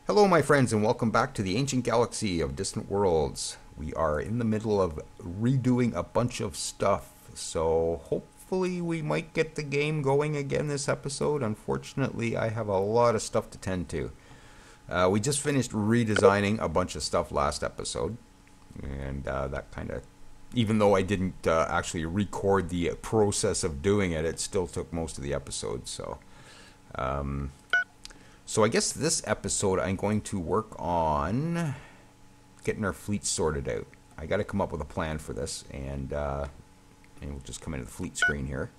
Hello, my friends, and welcome back to the ancient galaxy of distant worlds. We are in the middle of redoing a bunch of stuff, so hopefully we might get the game going again this episode. Unfortunately, I have a lot of stuff to tend to. We just finished redesigning a bunch of stuff last episode, and that kind of, even though I didn't actually record the process of doing it, it still took most of the episode, So I guess this episode I'm going to work on getting our fleet sorted out. I got to come up with a plan for this, and we'll just come into the fleet screen here.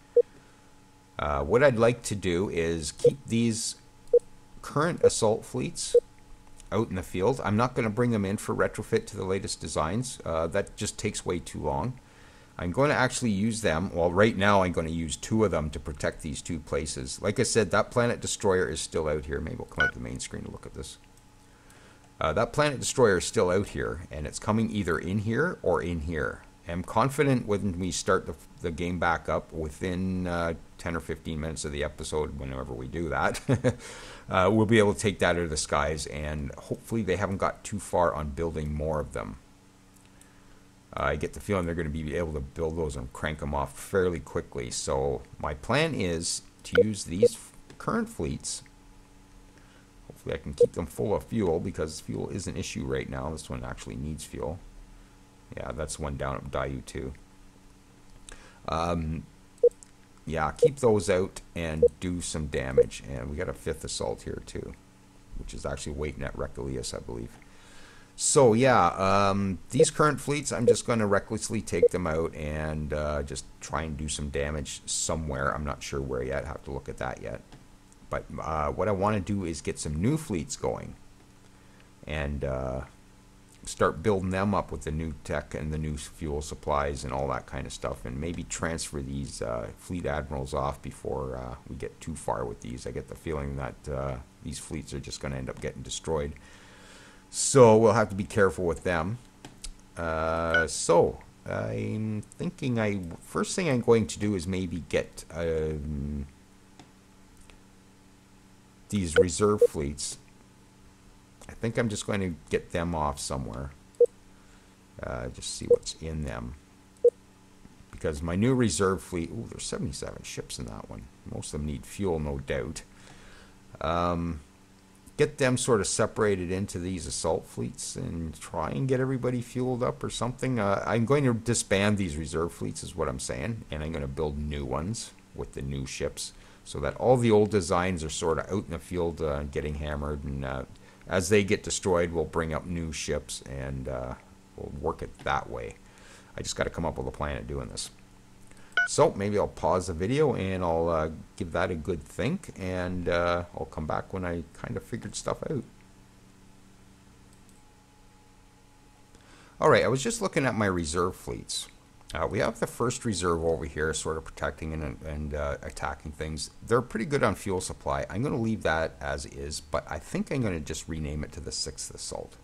What I'd like to do is keep these current assault fleets out in the field. I'm not going to bring them in for retrofit to the latest designs. That just takes way too long. I'm going to actually use them. Well, right now I'm going to use two of them to protect these two places. Like I said, that planet destroyer is still out here. Maybe we'll come out to the main screen to look at this. That planet destroyer is still out here, and it's coming either in here or in here. I'm confident when we start the game back up within 10 or 15 minutes of the episode, whenever we do that, we'll be able to take that out of the skies, and hopefully they haven't got too far on building more of them. I get the feeling they're going to be able to build those and crank them off fairly quickly. So my plan is to use these current fleets. Hopefully I can keep them full of fuel, because fuel is an issue right now. This one actually needs fuel. Yeah, that's one down at Dayu too. Yeah, keep those out and do some damage. And we got a 5th assault here too, which is actually waiting at Recalius, I believe. So yeah, these current fleets, I'm just going to recklessly take them out and just try and do some damage somewhere. I'm not sure where yet. I have to look at that yet. But what I want to do is get some new fleets going and start building them up with the new tech and the new fuel supplies and all that kind of stuff, and maybe transfer these fleet admirals off before we get too far with these. I get the feeling that these fleets are just going to end up getting destroyed. So we'll have to be careful with them. So I'm thinking first thing I'm going to do is maybe get these reserve fleets. I think I'm just going to get them off somewhere. Just see what's in them. Because my new reserve fleet, ooh, there's 77 ships in that one. Most of them need fuel, no doubt. Get them sort of separated into these assault fleets and try and get everybody fueled up or something. I'm going to disband these reserve fleets is what I'm saying, and I'm going to build new ones with the new ships so that all the old designs are sort of out in the field getting hammered, and as they get destroyed, we'll bring up new ships and we'll work it that way. I just got to come up with a plan of doing this. So maybe I'll pause the video and I'll give that a good think, and I'll come back when I kind of figured stuff out. Alright, I was just looking at my reserve fleets. We have the first reserve over here sort of protecting and attacking things. They're pretty good on fuel supply. I'm going to leave that as is, but I think I'm going to just rename it to the 6th Assault.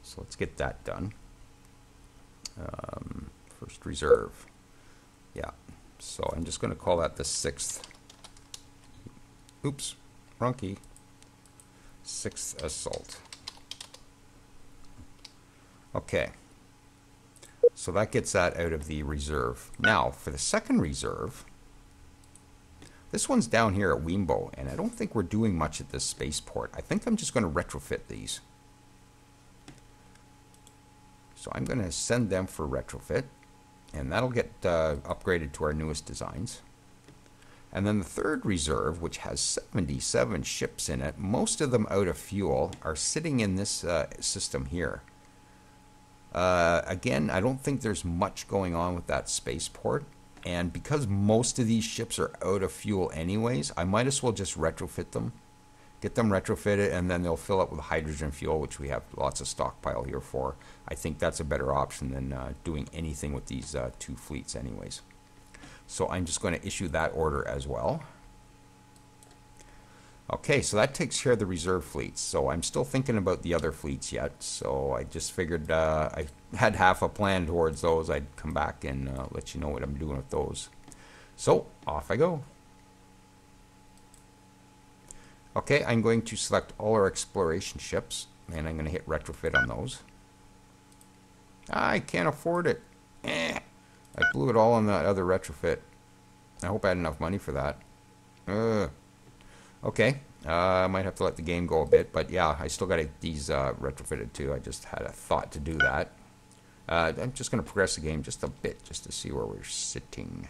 So let's get that done. First reserve. Yeah, so I'm just going to call that the 6th. Oops, wrong key. 6th Assault. Okay, so that gets that out of the reserve. Now, for the second reserve, this one's down here at Weembo, and I don't think we're doing much at this spaceport. I think I'm just going to retrofit these. So I'm going to send them for retrofit, and that'll get upgraded to our newest designs. And then the third reserve, which has 77 ships in it, most of them out of fuel, are sitting in this system here. Again, I don't think there's much going on with that spaceport, and because most of these ships are out of fuel anyways, I might as well just retrofit them. Get them retrofitted, and then they'll fill up with hydrogen fuel, which we have lots of stockpile here for. I think that's a better option than doing anything with these two fleets anyways. So I'm just going to issue that order as well. Okay, so that takes care of the reserve fleets. So I'm still thinking about the other fleets yet. So I just figured I had half a plan towards those. I'd come back and let you know what I'm doing with those. So off I go. Okay, I'm going to select all our exploration ships, and I'm going to hit retrofit on those. I can't afford it. I blew it all on that other retrofit. I hope I had enough money for that. Okay, I might have to let the game go a bit, but yeah, I still got these retrofitted too. I just had a thought to do that. I'm just going to progress the game just a bit, just to see where we're sitting.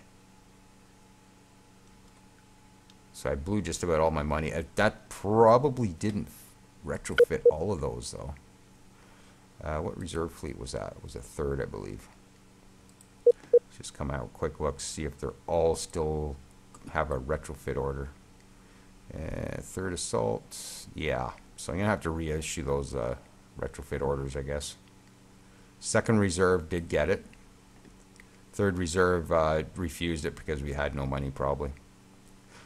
So I blew just about all my money. That probably didn't retrofit all of those, though. What reserve fleet was that? It was a third, I believe. Let's just come out, quick look, see if they're all still have a retrofit order. Third assault, yeah. So I'm going to have to reissue those retrofit orders, I guess. Second reserve did get it. Third reserve refused it because we had no money, probably.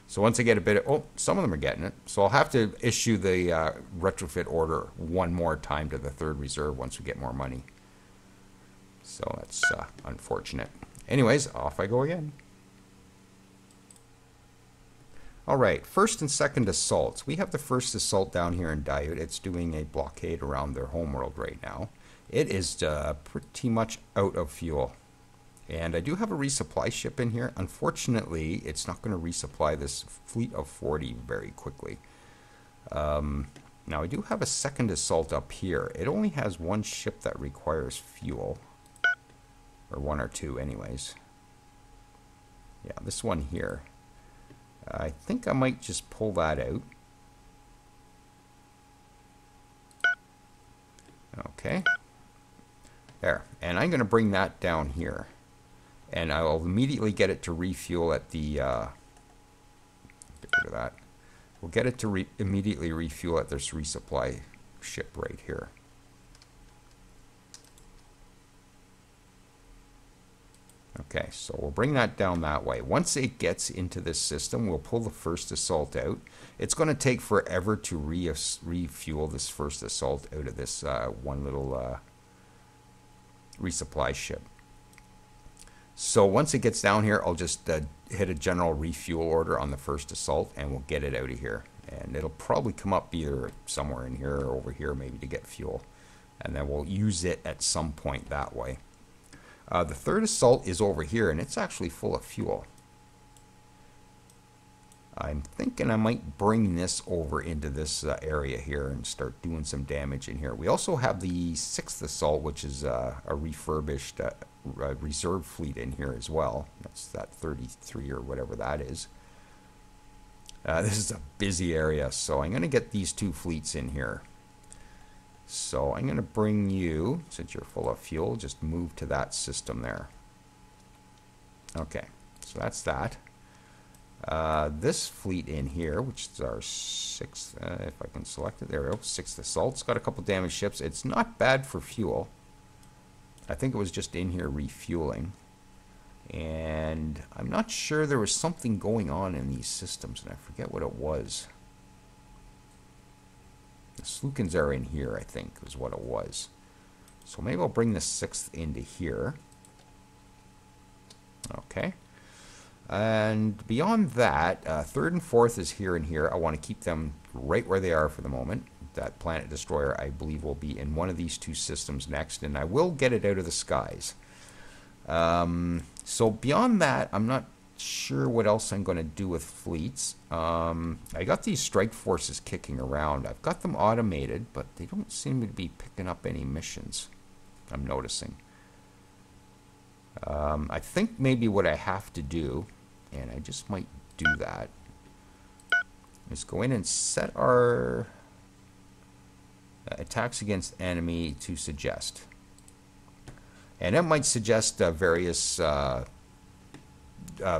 So once I get a bit of... Oh, some of them are getting it. So I'll have to issue the retrofit order one more time to the third reserve once we get more money. So that's unfortunate. Anyways, off I go again. Alright, first and second assaults. We have the first assault down here in Diode. It's doing a blockade around their homeworld right now. It is pretty much out of fuel. And I do have a resupply ship in here. Unfortunately, it's not going to resupply this fleet of 40 very quickly. Now, I do have a second assault up here. It only has one ship that requires fuel. Or one or two, anyways. Yeah, this one here. I think I might just pull that out. Okay. There. And I'm going to bring that down here. And I will immediately get it to refuel at the... get rid of that. We'll get it to immediately refuel at this resupply ship right here. Okay, so we'll bring that down that way. Once it gets into this system, we'll pull the first assault out. It's going to take forever to refuel this first assault out of this one little resupply ship. So once it gets down here, I'll just hit a general refuel order on the first assault, and we'll get it out of here. And it'll probably come up either somewhere in here or over here maybe to get fuel. And then we'll use it at some point that way. The third assault is over here, and it's actually full of fuel. I'm thinking I might bring this over into this area here and start doing some damage in here. We also have the sixth assault, which is a refurbished reserve fleet in here as well. That's that 33 or whatever that is. This is a busy area, so I'm going to get these two fleets in here. So I'm going to bring you, since you're full of fuel, just move to that system there. Okay, so that's that. This fleet in here, which is our sixth, if I can select it, there we go, sixth assault. It's got a couple damaged ships. It's not bad for fuel. I think it was just in here refueling. And I'm not sure, there was something going on in these systems, and I forget what it was. The Slukins are in here, I think, is what it was. So maybe I'll bring the sixth into here. Okay. And beyond that, third and fourth is here and here. I want to keep them right where they are for the moment. That Planet Destroyer, I believe, will be in one of these two systems next, and I will get it out of the skies. So beyond that, I'm not sure what else I'm going to do with fleets. I got these strike forces kicking around. I've got them automated, but they don't seem to be picking up any missions, I'm noticing. I think maybe what I have to do, and I just might do that, is go in and set our attacks against enemy to suggest. And it might suggest various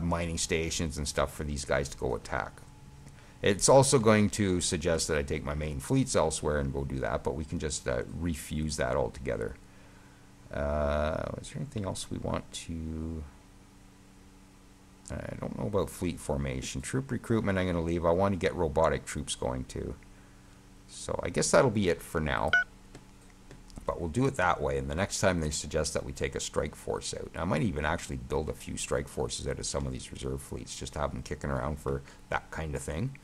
mining stations and stuff for these guys to go attack. It's also going to suggest that I take my main fleets elsewhere and go do that, but we can just refuse that altogether. Is there anything else we want to... I don't know about fleet formation. Troop recruitment I'm going to leave. I want to get robotic troops going too. So I guess that'll be it for now. But we'll do it that way, and the next time they suggest that we take a strike force out. Now, I might even actually build a few strike forces out of some of these reserve fleets, just to have them kicking around for that kind of thing.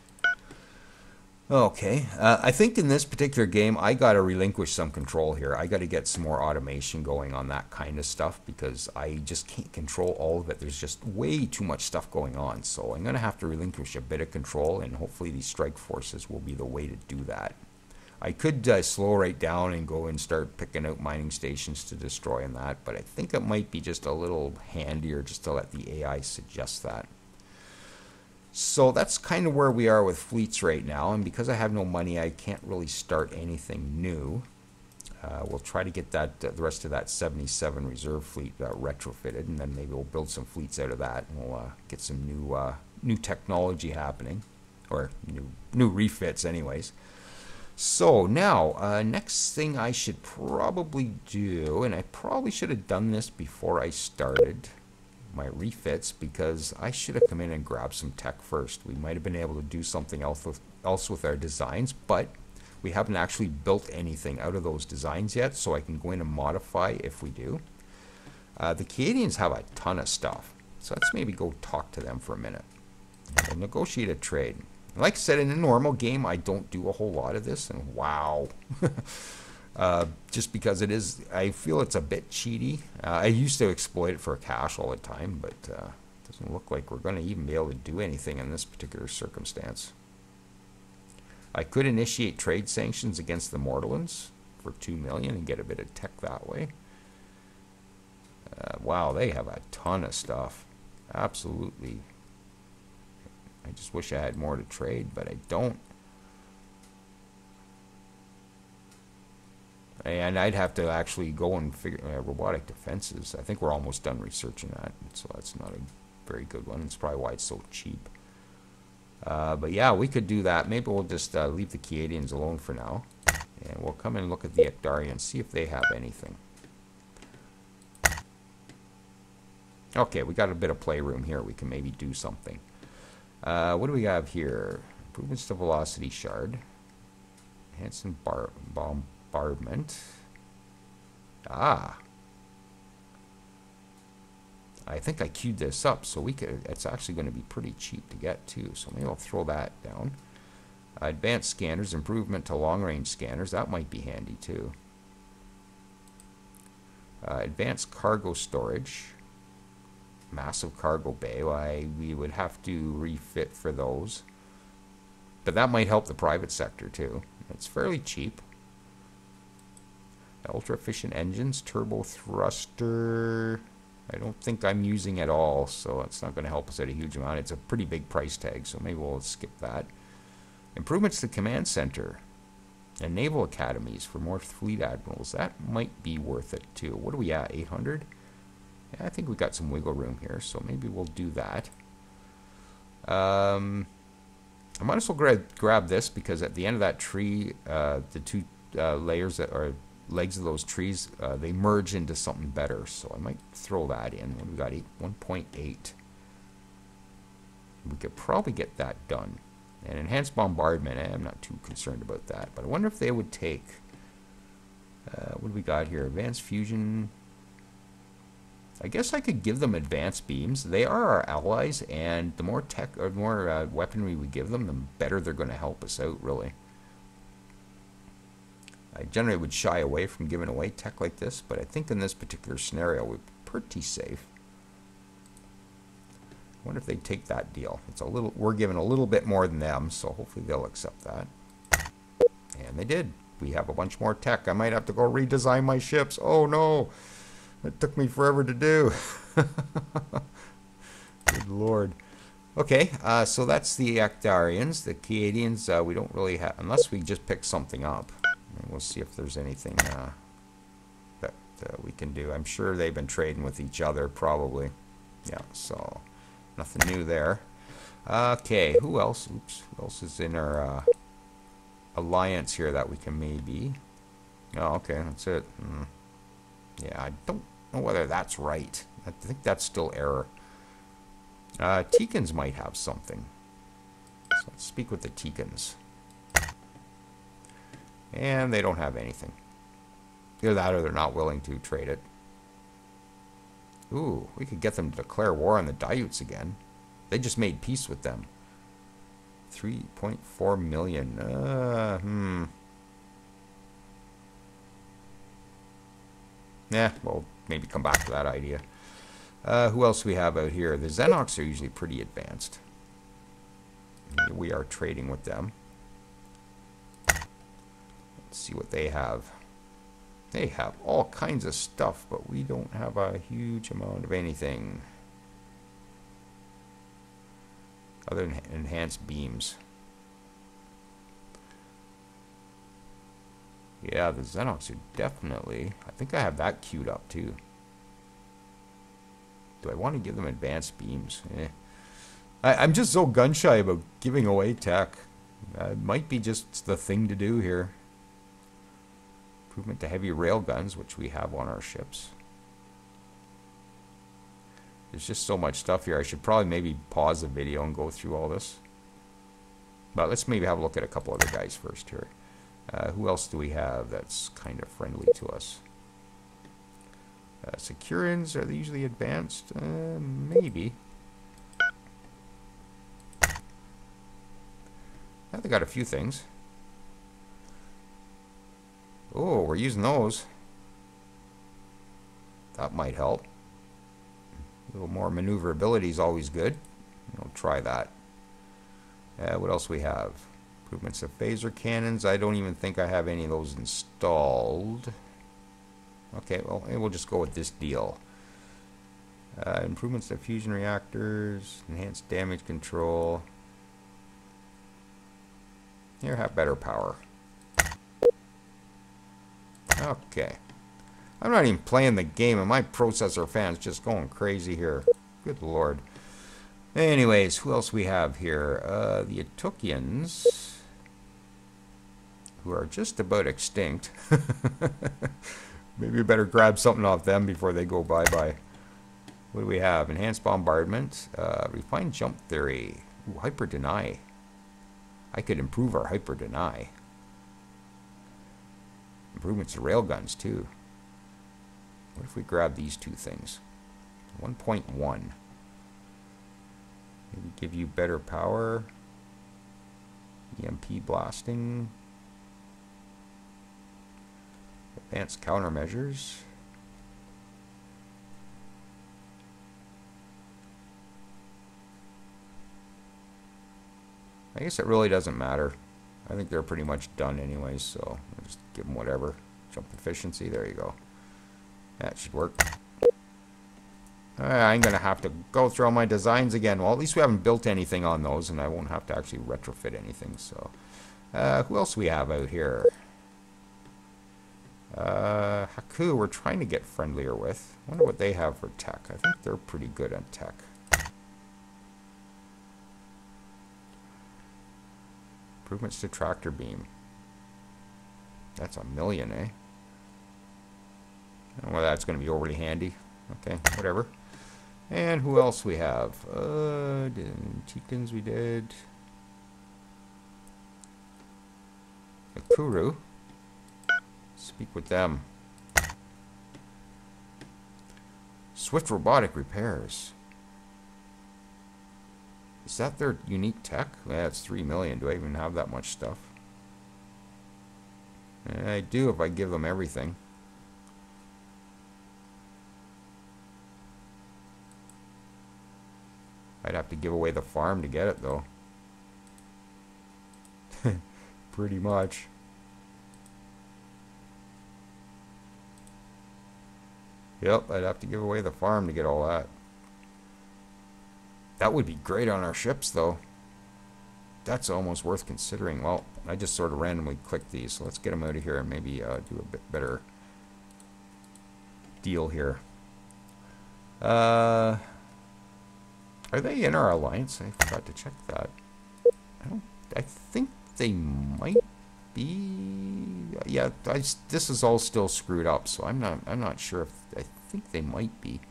Okay, I think in this particular game, I got to relinquish some control here. I got to get some more automation going on that kind of stuff because I just can't control all of it. There's just way too much stuff going on. So I'm going to have to relinquish a bit of control, and hopefully these strike forces will be the way to do that. I could slow right down and go and start picking out mining stations to destroy and that, but I think it might be just a little handier just to let the AI suggest that. So that's kind of where we are with fleets right now, and because I have no money, I can't really start anything new. We'll try to get that the rest of that 77 reserve fleet retrofitted, and then maybe we'll build some fleets out of that, and we'll get some new technology happening, or new refits, anyways. So now, next thing I should probably do, and I probably should have done this before I started my refits, because I should have come in and grabbed some tech first. We might have been able to do something else with our designs, but we haven't actually built anything out of those designs yet, so I can go in and modify if we do. The Canadians have a ton of stuff, so let's maybe go talk to them for a minute. We'll negotiate a trade. Like I said, in a normal game, I don't do a whole lot of this, and wow. Just because I feel it's a bit cheaty. I used to exploit it for cash all the time, but it doesn't look like we're going to even be able to do anything in this particular circumstance. I could initiate trade sanctions against the Mortallans for 2 million and get a bit of tech that way. Wow, they have a ton of stuff. Absolutely. I just wish I had more to trade, but I don't. And I'd have to actually go and figure robotic defenses. I think we're almost done researching that, so that's not a very good one. It's probably why it's so cheap. But yeah, we could do that. Maybe we'll just leave the Canadians alone for now, and we'll come and look at the Ectarians, see if they have anything. Okay, we got a bit of playroom here. We can maybe do something. What do we have here? Improvements to velocity shard. Enhanced bombardment. Ah. I think I queued this up, so it's actually going to be pretty cheap to get too. So maybe I'll throw that down. Advanced scanners, improvement to long-range scanners. That might be handy too. Advanced cargo storage. Massive cargo bay. We would have to refit for those, but that might help the private sector too. It's fairly cheap. Ultra efficient engines, turbo thruster. I don't think I'm using at all, so it's not going to help us out a huge amount. It's a pretty big price tag, so maybe we'll skip that. Improvements to command center and naval academies for more fleet admirals. That might be worth it too. What are we at? 800. Yeah, I think we got some wiggle room here, so maybe we'll do that. I might as well grab this, because at the end of that tree, the two layers that are legs of those trees, they merge into something better. So I might throw that in. What do we got? 1.8. We could probably get that done. And enhanced bombardment, I'm not too concerned about that. But I wonder if they would take... what do we got here? Advanced fusion... I guess I could give them advanced beams. They are our allies, and the more tech or more weaponry we give them, the better they're going to help us out, really. I generally would shy away from giving away tech like this, but I think in this particular scenario, we're pretty safe. I wonder if they'd take that deal. It's a little, we're giving a little bit more than them, so hopefully they'll accept that. And they did. We have a bunch more tech. I might have to go redesign my ships. Oh no! It took me forever to do. Good Lord. Okay, so that's the Actarians. The Canadians, we don't really have, unless we just pick something up. And we'll see if there's anything that we can do. I'm sure they've been trading with each other, probably. Yeah, so nothing new there. Okay, who else? Oops, who else is in our alliance here that we can maybe... Oh, okay, that's it. Yeah, I don't know whether that's right. I think that's still error. Teekans might have something. So let's speak with the Teekans. And they don't have anything. Either that or they're not willing to trade it. Ooh, we could get them to declare war on the Daiuts again. They just made peace with them. 3.4 million. Yeah, well, maybe come back to that idea. Who else we have out here? The Xenox are usually pretty advanced. We are trading with them. Let's see what they have. They have all kinds of stuff, but we don't have a huge amount of anything. Other than enhanced beams. Yeah, the Xenox are definitely... I think I have that queued up too. Do I want to give them advanced beams? I'm just so gun shy about giving away tech. It might be just the thing to do here. Improvement to heavy railguns, which we have on our ships. There's just so much stuff here. I should probably maybe pause the video and go through all this. But let's maybe have a look at a couple other guys first here. Who else do we have that's kind of friendly to us? Securans, are they usually advanced? Maybe. Yeah, they got a few things. Oh, we're using those. That might help. A little more maneuverability is always good. We'll try that. What else we have? Improvements of phaser cannons. I don't even think I have any of those installed. Okay, well, we'll just go with this deal. Improvements to fusion reactors. Enhanced damage control. Here, have better power. Okay. I'm not even playing the game, and my processor fan's just going crazy here. Good lord. Anyways, who else we have here? The Etokians, who are just about extinct. Maybe we better grab something off them before they go bye-bye. What do we have? Enhanced bombardment. Refined jump theory. Ooh, hyper deny. I could improve our hyper deny. Improvements to railguns, too. What if we grab these two things? 1.1. Maybe give you better power. EMP blasting. Advanced countermeasures. I guess it really doesn't matter. I think they're pretty much done anyways, so I'll just give them whatever. Jump efficiency, there you go. That should work. I'm going to have to go through all my designs again. Well, at least we haven't built anything on those, and I won't have to actually retrofit anything. So, who else we have out here? Haku, we're trying to get friendlier with. I wonder what they have for tech. I think they're pretty good on tech. Improvements to tractor beam. That's 1 million, eh? I don't know whether that's going to be overly handy. Okay, whatever. And who else we have? Chikins we did. Akuru. Speak with them. Swift robotic repairs. Is that their unique tech? Yeah, it's 3 million. Do I even have that much stuff? I do if I give them everything. I'd have to give away the farm to get it, though. Pretty much. Yep, I'd have to give away the farm to get all that. That would be great on our ships, though. That's almost worth considering. Well, I just sort of randomly clicked these, so let's get them out of here and maybe do a bit better deal here. Are they in our alliance? I forgot to check that. I think they might be. Yeah, this is all still screwed up, so I'm not sure if I think they might be.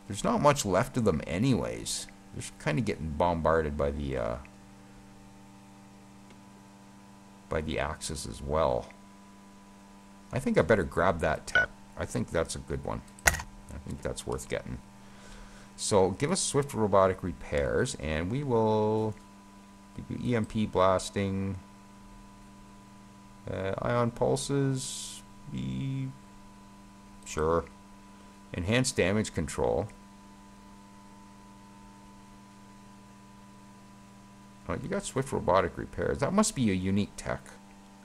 There's not much left of them, anyways. They're kind of getting bombarded by the Axis as well. I think I better grab that tech. I think that's a good one. I think that's worth getting. So give us swift robotic repairs, and we will Give you EMP blasting. Ion pulses. Sure. Enhanced damage control. Oh, you got swift robotic repairs. That must be a unique tech,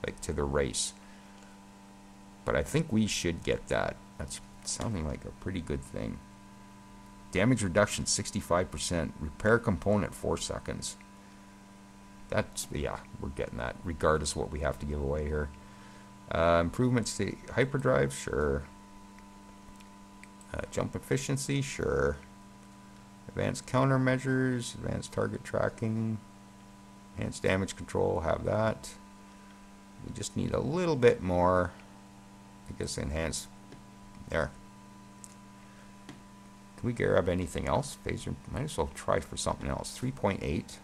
like to the race. But I think we should get that. That's sounding like a pretty good thing. Damage reduction 65%. Repair component 4 seconds. That's, yeah, we're getting that regardless of what we have to give away here. Improvements to hyperdrive, sure. Jump efficiency, sure. Advanced countermeasures, advanced target tracking, enhanced damage control, have that. We just need a little bit more. I guess enhanced. There. Can we grab anything else? Phaser, might as well try for something else. 3.8.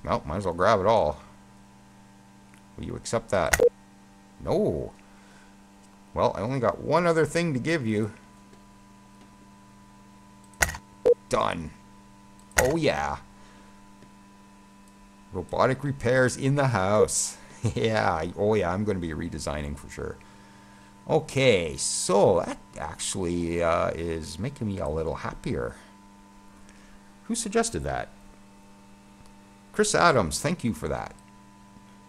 Well, might as well grab it all. Will you accept that? No. Well, I only got one other thing to give you. Done. Oh yeah. Robotic repairs in the house. Yeah. Oh yeah, I'm going to be redesigning for sure. Okay, so that actually is making me a little happier. Who suggested that? Chris Adams, thank you for that.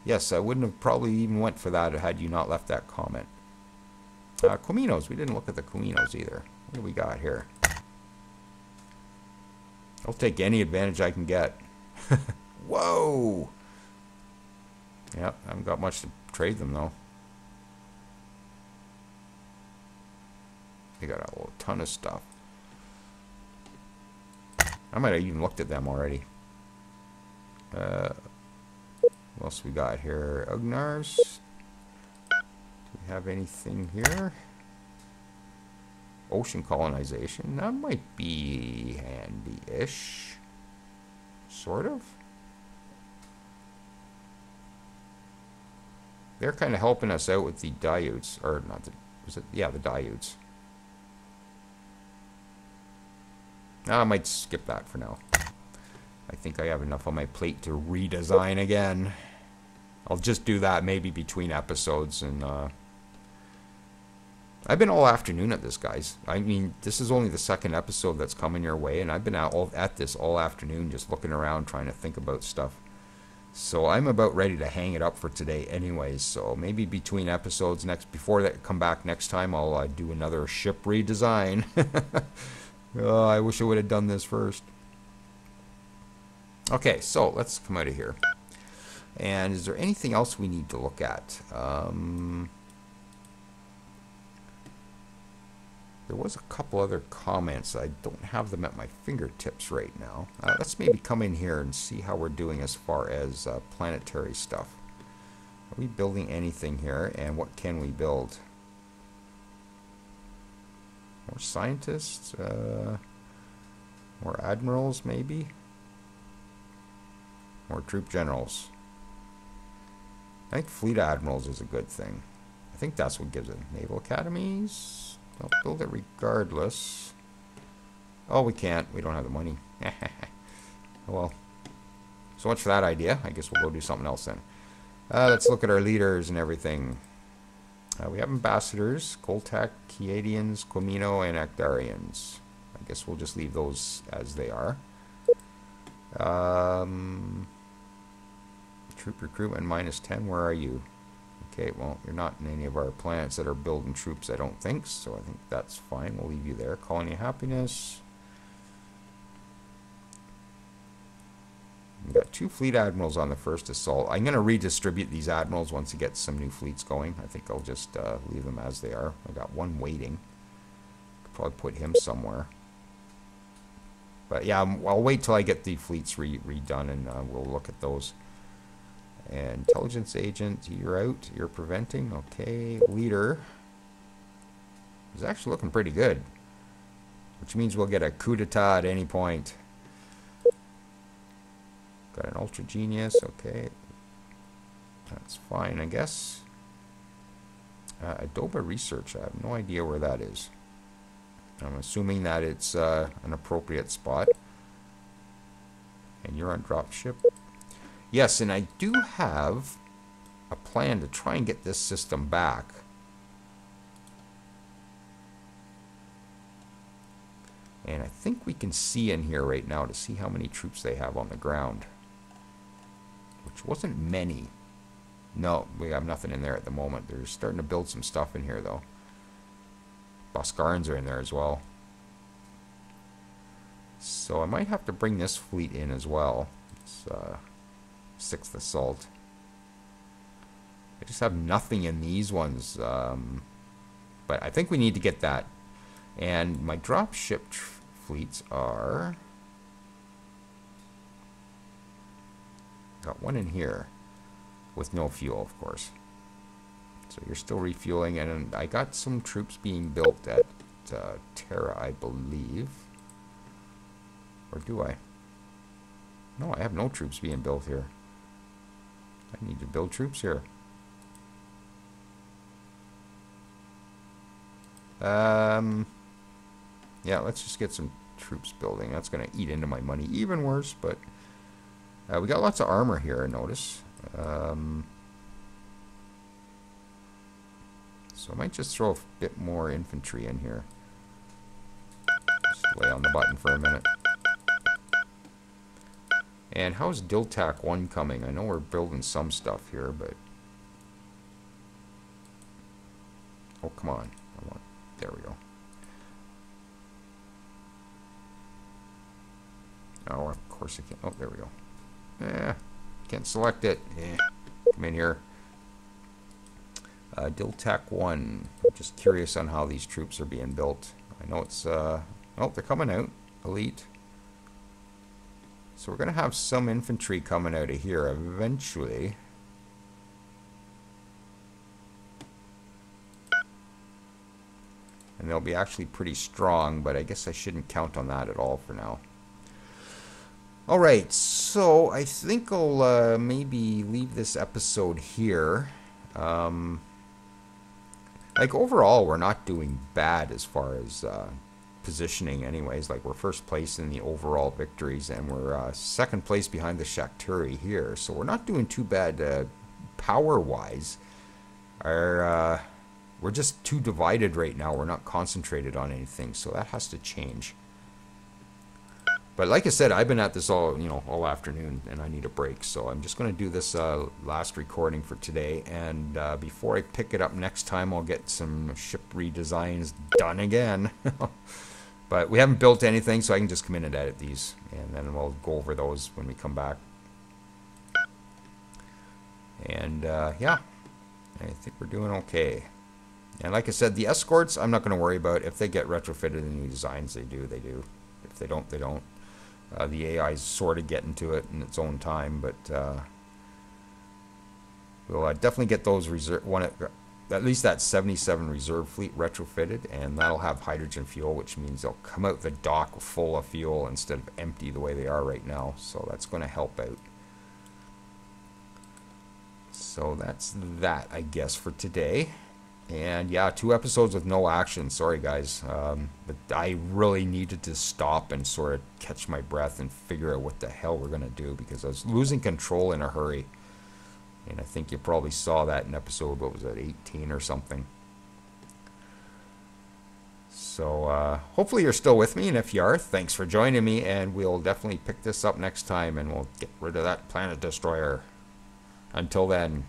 Yes, I wouldn't have probably even went for that had you not left that comment. Cominos, we didn't look at the Cominos either. What do we got here? I'll take any advantage I can get. Whoa! Yep, I haven't got much to trade them though. They got a whole ton of stuff. I might have even looked at them already. What else we got here? Ugnars. Do we have anything here? Ocean colonization. That might be handy-ish. Sort of. They're kind of helping us out with the diodes. Or not the... Was it? Yeah, the diodes. I might skip that for now. I think I have enough on my plate to redesign again. I'll just do that maybe between episodes. And I've been all afternoon at this, guys. I mean, this is only the second episode that's coming your way, and I've been at this all afternoon just looking around trying to think about stuff. So I'm about ready to hang it up for today anyways. So maybe between episodes before that come back next time, I'll do another ship redesign. Oh, I wish I would have done this first. Okay, so let's come out of here. And is there anything else we need to look at? There was a couple other comments. I don't have them at my fingertips right now. Let's maybe come in here and see how we're doing as far as planetary stuff. Are we building anything here? And what can we build? More scientists? More admirals, maybe? More troop generals. I think fleet admirals is a good thing. I think that's what gives it. Naval academies? Don't build it regardless. Oh, we can't. We don't have the money. Oh, well. So much for that idea. I guess we'll go do something else then. Let's look at our leaders and everything. We have ambassadors. Koltak, Kiadians, Comino, and Actarians. I guess we'll just leave those as they are. Troop recruitment -10. Where are you? Okay, well, you're not in any of our planets that are building troops, I don't think. So I think that's fine. We'll leave you there. Colony of Happiness. We've got 2 fleet admirals on the first assault. I'm going to redistribute these admirals once we get some new fleets going. I think I'll just leave them as they are. I got 1 waiting. Could probably put him somewhere. But yeah, I'll wait till I get the fleets redone, and we'll look at those. And intelligence agent, you're out. You're preventing. Okay, leader is actually looking pretty good, which means we'll get a coup d'etat at any point. Got an ultra genius. Okay, that's fine, I guess. Adobe research. I have no idea where that is. I'm assuming that it's an appropriate spot. And you're on dropship. Yes, and I do have a plan to try and get this system back. And I think we can see in here right now to see how many troops they have on the ground. Which wasn't many. No, we have nothing in there at the moment. They're starting to build some stuff in here, though. Boscarans are in there as well. So I might have to bring this fleet in as well. It's 6th Assault. I just have nothing in these ones. But I think we need to get that. And my dropship fleets are... Got one in here. With no fuel, of course. So you're still refueling. And I got some troops being built at Terra, I believe. Or do I? No, I have no troops being built here. I need to build troops here. Yeah, let's just get some troops building. That's going to eat into my money even worse, but we got lots of armor here, I notice. So I might just throw a bit more infantry in here. Just lay on the button for a minute. And how's Diltak 1 coming? I know we're building some stuff here, but... Oh, come on. There we go. Oh, of course I can't. Oh, there we go. Can't select it. Come in here. Diltak 1. Just curious on how these troops are being built. I know it's... oh, they're coming out. Elite. So we're going to have some infantry coming out of here eventually. And they'll be actually pretty strong, but I guess I shouldn't count on that at all for now. Alright, so I think I'll maybe leave this episode here. Like, overall, we're not doing bad as far as positioning anyways. Like, we're first place in the overall victories, and we're second place behind the Shakturi here. So we're not doing too bad power-wise. We're just too divided right now. We're not concentrated on anything, so that has to change. But like I said, I've been at this all afternoon, and I need a break. So I'm just going to do this last recording for today. And before I pick it up next time, I'll get some ship redesigns done again. But we haven't built anything, so I can just come in and edit these, and then we'll go over those when we come back. And yeah, I think we're doing okay. And like I said, the escorts, I'm not going to worry about. If they get retrofitted in new designs, they do. If they don't, they don't. The AI is sort of getting to it in its own time, but we'll definitely get those at least that 77 reserve fleet retrofitted, and that'll have hydrogen fuel, which means they'll come out the dock full of fuel instead of empty the way they are right now. So that's going to help out. So that's that, I guess, for today. And yeah, 2 episodes with no action. Sorry, guys. But I really needed to stop and sort of catch my breath and figure out what the hell we're going to do, because I was losing control in a hurry. And I think you probably saw that in episode, what was that, 18 or something. So hopefully you're still with me. And if you are, thanks for joining me. And we'll definitely pick this up next time, and we'll get rid of that planet destroyer. Until then.